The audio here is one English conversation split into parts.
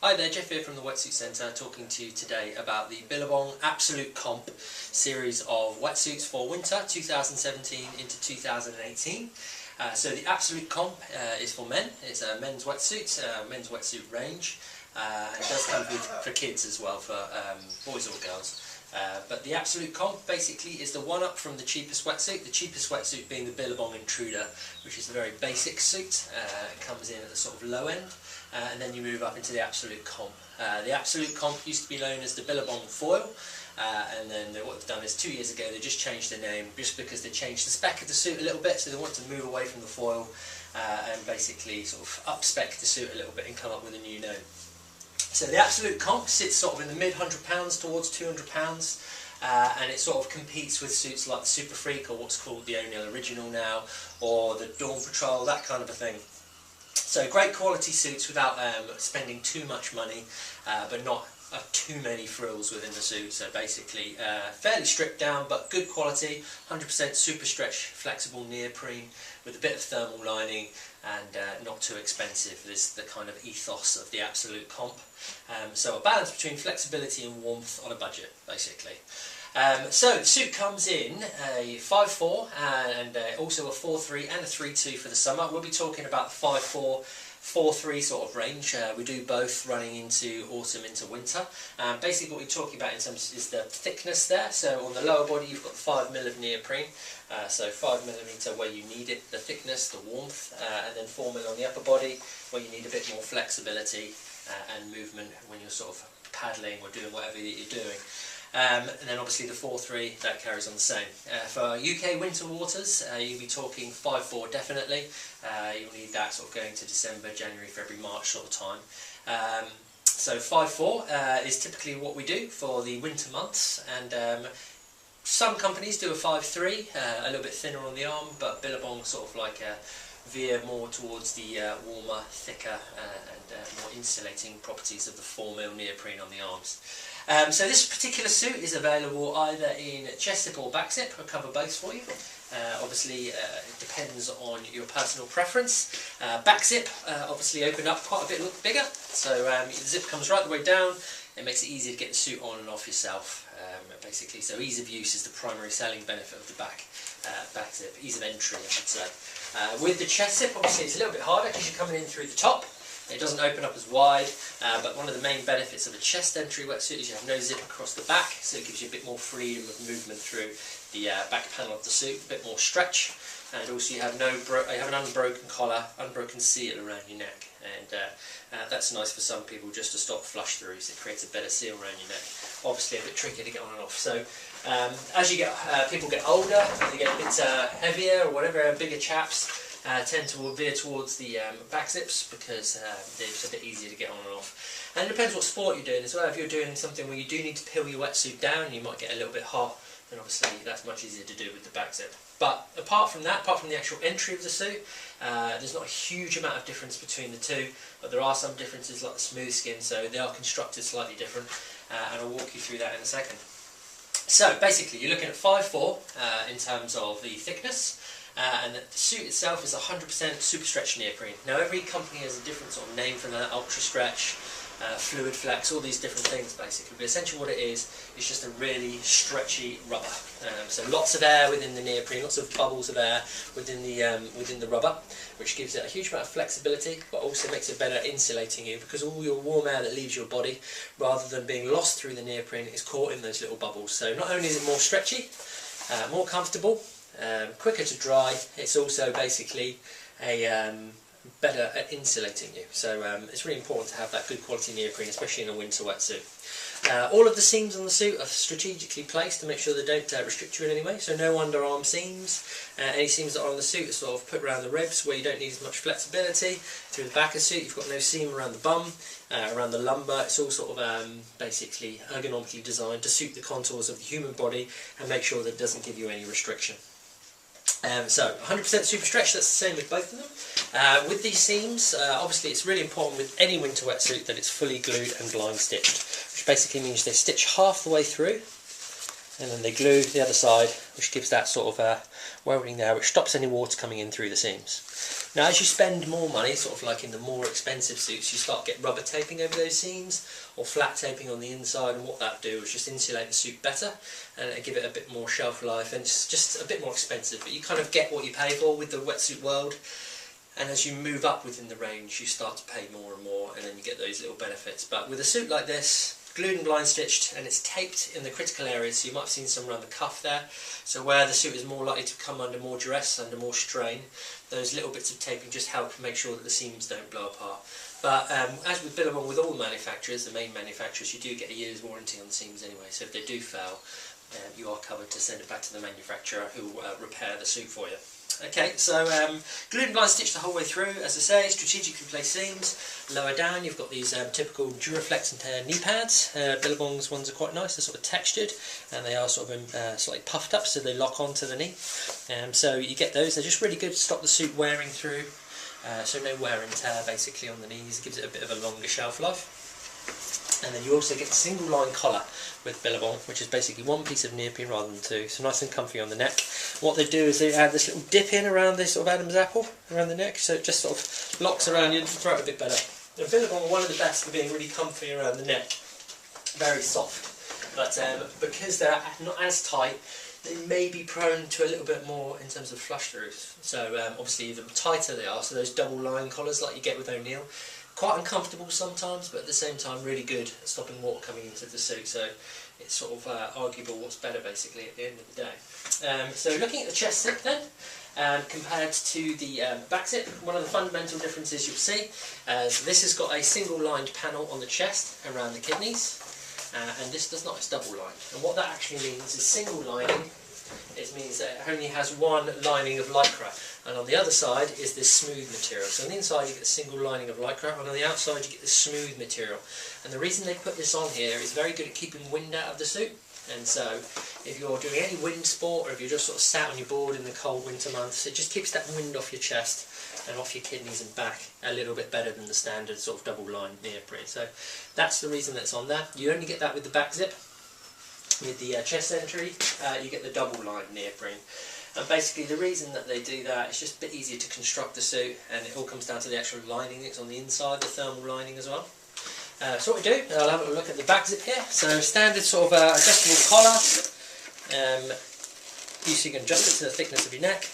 Hi there, Jeff here from the Wetsuit Cetre, talking to you today about the Billabong Absolute Comp series of wetsuits for winter 2017 into 2018. So the Absolute Comp is for men. It's a men's wetsuit range, and it does come for kids as well, for boys or girls. But the Absolute Comp basically is the one-up from the cheapest wetsuit being the Billabong Intruder, which is a very basic suit. It comes in at the sort of low end, and then you move up into the Absolute Comp. The Absolute Comp used to be known as the Billabong Foil, and then what they've done is 2 years ago they just changed the name, just because they changed the spec of the suit a little bit, so they wanted to move away from the foil and basically sort of up-spec the suit a little bit and come up with a new name. So the Absolute Comp sits sort of in the mid-£100s towards £200, and it sort of competes with suits like the Super Freak, or what's called the O'Neill Original now, or the Dawn Patrol, that kind of a thing. So great quality suits without spending too much money, but not too many frills within the suit. So basically fairly stripped down, but good quality, 100% super stretch flexible neoprene with a bit of thermal lining, and not too expensive. This is the kind of ethos of the Absolute Comp. So a balance between flexibility and warmth on a budget, basically. So the suit comes in a 5'4", and also a 4'3" and a 3'2" for the summer. We'll be talking about the 5'4", 4'3" sort of range. We do both running into autumn, into winter. Basically what we're talking about in terms is the thickness there. So on the lower body you've got 5mm of neoprene, so 5mm where you need it, the thickness, the warmth, and then 4mm on the upper body where you need a bit more flexibility and movement when you're sort of paddling or doing whatever you're doing. And then obviously the 4'3", that carries on the same. For UK winter waters, you'll be talking 5'4" definitely. You'll need that sort of going to December, January, February, March sort of time. So 5'4" is typically what we do for the winter months, and some companies do a 5'3", a little bit thinner on the arm, but Billabong sort of like veer more towards the warmer, thicker and more insulating properties of the 4mm neoprene on the arms. So this particular suit is available either in chest zip or back zip. I'll cover both for you. Obviously it depends on your personal preference. Back zip obviously open up quite a bit, look bigger, so the zip comes right the way down. It makes it easier to get the suit on and off yourself, basically. So ease of use is the primary selling benefit of the back zip, ease of entry I should say. With the chest zip obviously it's a little bit harder because you're coming in through the top. It doesn't open up as wide, but one of the main benefits of a chest entry wetsuit is you have no zip across the back, so it gives you a bit more freedom of movement through the back panel of the suit, a bit more stretch, and also you have an unbroken collar, unbroken seal around your neck, and that's nice for some people just to stop flush through, so it creates a better seal around your neck. Obviously a bit tricky to get on and off. So as you get people get older, they get a bit heavier or whatever, bigger chaps. Tend to veer towards the back zips because they're just a bit easier to get on and off. And it depends what sport you're doing as well. If you're doing something where you do need to peel your wetsuit down, you might get a little bit hot, then obviously that's much easier to do with the back zip. But apart from that, apart from the actual entry of the suit, there's not a huge amount of difference between the two, but there are some differences like the smooth skin, so they are constructed slightly different, and I'll walk you through that in a second. So basically you're looking at 5'4" in terms of the thickness. And the suit itself is 100% super stretch neoprene. Now every company has a different sort of name for that, ultra stretch, fluid flex, all these different things basically, but essentially what it is just a really stretchy rubber. So lots of air within the neoprene, lots of bubbles of air within the rubber, which gives it a huge amount of flexibility, but also makes it better insulating you, because all your warm air that leaves your body, rather than being lost through the neoprene, is caught in those little bubbles. So not only is it more stretchy, more comfortable, quicker to dry, it's also basically better at insulating you. So it's really important to have that good quality neoprene, especially in a winter wetsuit. All of the seams on the suit are strategically placed to make sure they don't restrict you in any way, so no underarm seams. Any seams that are on the suit are sort of put around the ribs where you don't need as much flexibility. Through the back of the suit you've got no seam around the bum, around the lumbar. It's all sort of basically ergonomically designed to suit the contours of the human body and make sure that it doesn't give you any restriction. So 100% super stretch, that's the same with both of them. With these seams, obviously it's really important with any winter wetsuit that it's fully glued and blind stitched, which basically means they stitch half the way through and then they glue the other side, which gives that sort of welding there, which stops any water coming in through the seams. Now as you spend more money, sort of like in the more expensive suits, you start to get rubber taping over those seams or flat taping on the inside, and what that do is just insulate the suit better and give it a bit more shelf life, and it's just a bit more expensive, but you kind of get what you pay for with the wetsuit world. And as you move up within the range, you start to pay more and more, and then you get those little benefits. But with a suit like this, glued and blind stitched, and it's taped in the critical areas, so you might have seen some around the cuff there, so where the suit is more likely to come under more duress, under more strain, those little bits of taping just help make sure that the seams don't blow apart. But as with Billabong, with all manufacturers, the main manufacturers, you do get a year's warranty on the seams anyway, so if they do fail, you are covered to send it back to the manufacturer who will repair the suit for you. Okay, so glued and blind stitched the whole way through, as I say, strategically placed seams. Lower down you've got these typical Duraflex and knee pads. Billabong's ones are quite nice, they're sort of textured, and they are sort of slightly puffed up so they lock onto the knee. So you get those, they're just really good to stop the suit wearing through, so no wear and tear basically on the knees, it gives it a bit of a longer shelf life. And then you also get a single line collar with Billabong, which is basically one piece of neoprene rather than two, so nice and comfy on the neck. What they do is they add this little dip in around this sort of Adam's apple around the neck, so it just sort of locks around your throat a bit better. And Billabong are one of the best for being really comfy around the neck, very soft, but because they're not as tight, they may be prone to a little bit more in terms of flush throughs. So obviously the tighter they are, so those double line collars like you get with O'Neill, quite uncomfortable sometimes, but at the same time really good at stopping water coming into the suit, so it's sort of arguable what's better basically at the end of the day. So looking at the chest zip then, compared to the back zip, one of the fundamental differences you'll see is this has got a single lined panel on the chest around the kidneys, and this does not, it's double lined. And what that actually means is single lining, it means that it only has one lining of lycra, and on the other side is this smooth material. So on the inside you get a single lining of lycra, and on the outside you get this smooth material. And the reason they put this on here is very good at keeping wind out of the suit. And so if you're doing any wind sport, or if you're just sort of sat on your board in the cold winter months, it just keeps that wind off your chest and off your kidneys and back a little bit better than the standard sort of double line neoprene. So that's the reason that's on there. You only get that with the back zip. With the chest entry, you get the double line neoprene. And basically the reason that they do that is just a bit easier to construct the suit, and it all comes down to the actual lining that's on the inside, the thermal lining as well. So what we do, I'll have a look at the back zip here. So standard sort of adjustable collar, you can adjust it to the thickness of your neck,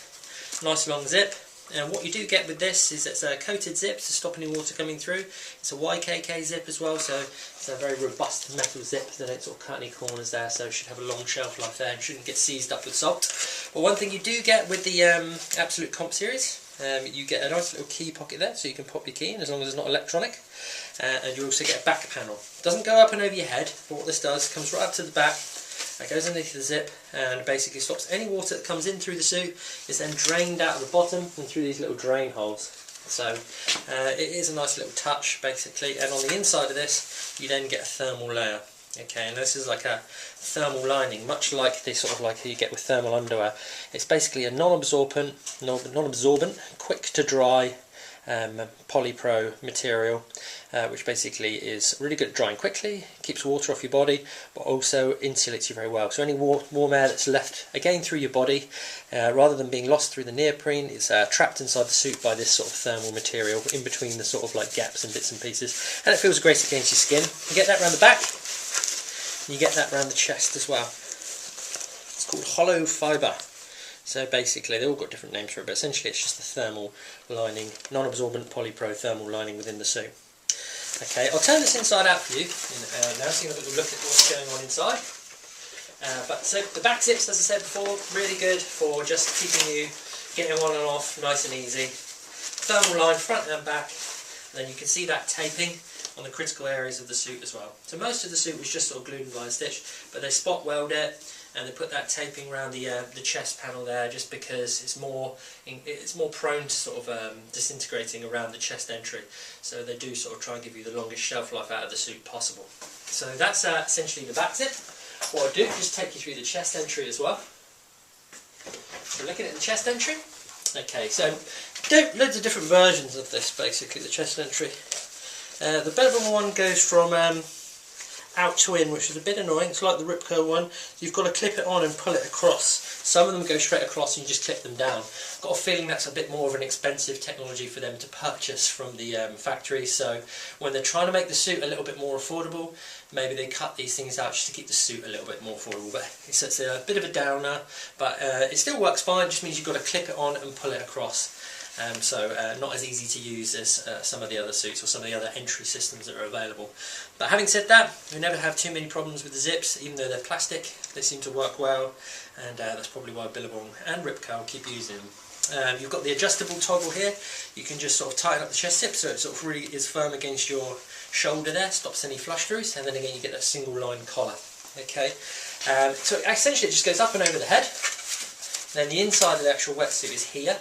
nice long zip. And what you do get with this is it's a coated zip to stop any water coming through. It's a YKK zip as well, so it's a very robust metal zip. They don't sort of cut any corners there, so it should have a long shelf life there and shouldn't get seized up with salt. But one thing you do get with the Absolute Comp series, you get a nice little key pocket there, so you can pop your key in as long as it's not electronic. And you also get a back panel. It doesn't go up and over your head, but what this does, comes right up to the back. That goes underneath the zip and basically stops any water that comes in through the suit. It's then drained out of the bottom and through these little drain holes. So it is a nice little touch basically, and on the inside of this you then get a thermal layer. Okay, and this is like a thermal lining, much like the sort of like you get with thermal underwear. It's basically a non-absorbent, quick to dry polypro material, which basically is really good at drying quickly, keeps water off your body, but also insulates you very well. So any warm air that's left again through your body, rather than being lost through the neoprene, it's trapped inside the suit by this sort of thermal material in between the sort of like gaps and bits and pieces, and it feels great against your skin. You get that around the back, and you get that around the chest as well. It's called hollow fibre. So basically, they've all got different names for it, but essentially it's just a thermal lining, non-absorbent polypro thermal lining within the suit. Okay, I'll turn this inside out for you now, so you can have a look at what's going on inside. So the back zips, as I said before, really good for just keeping you getting on and off nice and easy. Thermal line front and back, and then you can see that taping on the critical areas of the suit as well. So most of the suit was just sort of glued and blind stitch, but they spot weld it, and they put that taping around the chest panel there just because it's more prone to sort of disintegrating around the chest entry. So they do sort of try and give you the longest shelf life out of the suit possible. So that's essentially the back zip. What I'll do is just take you through the chest entry as well. So looking at the chest entry. Okay, so loads of different versions of this basically, the chest entry. The Billabong one goes from out to in, which is a bit annoying. It's like the Ripco one. You've got to clip it on and pull it across. Some of them go straight across and you just clip them down. I've got a feeling that's a bit more of an expensive technology for them to purchase from the factory, so when they're trying to make the suit a little bit more affordable, maybe they cut these things out just to keep the suit a little bit more affordable. But it's a bit of a downer, but it still works fine. Just means you've got to clip it on and pull it across. So not as easy to use as some of the other suits or some of the other entry systems that are available. But having said that, you never have too many problems with the zips, even though they're plastic. They seem to work well, and that's probably why Billabong and Ripco keep using them. You've got the adjustable toggle here. You can just sort of tighten up the chest zip so it sort of really is firm against your shoulder there, stops any flush throughs, and then again you get that single line collar. Okay, so essentially it just goes up and over the head. Then the inside of the actual wetsuit is here,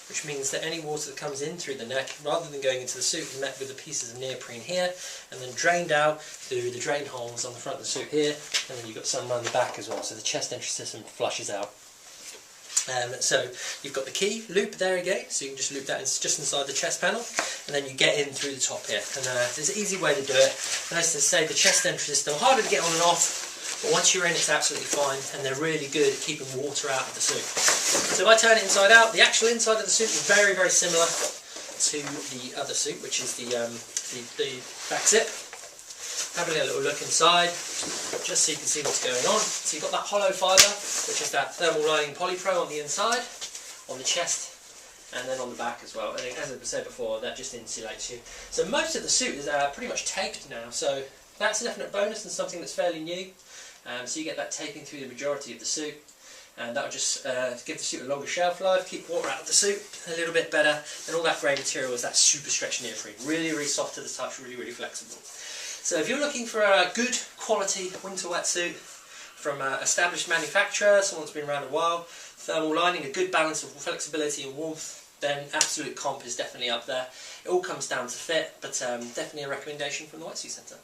which means that any water that comes in through the neck, rather than going into the suit, is met with the pieces of neoprene here, and then drained out through the drain holes on the front of the suit here, and then you've got some around the back as well, so the chest entry system flushes out. So you've got the key loop there again, so you can just loop that just inside the chest panel, and then you get in through the top here. And there's an easy way to do it. And as I say, the chest entry system, harder to get on and off, but once you're in it's absolutely fine, and they're really good at keeping water out of the suit. So if I turn it inside out, the actual inside of the suit is very, very similar to the other suit, which is the back zip. Having a little look inside, just so you can see what's going on. So you've got that hollow fibre, which is that thermal lining polypro on the inside, on the chest, and then on the back as well. And as I said before, that just insulates you. So most of the suit is pretty much taped now, so that's a definite bonus and something that's fairly new. So you get that taping through the majority of the suit, and that will just give the suit a longer shelf life, keep water out of the suit a little bit better, and all that grey material is that super stretch neoprene. Really, really soft to the touch, really, really flexible. So if you're looking for a good quality winter wetsuit from an established manufacturer, someone that's been around a while, thermal lining, a good balance of flexibility and warmth, then Absolute Comp is definitely up there. It all comes down to fit, but definitely a recommendation from the Wetsuit Centre.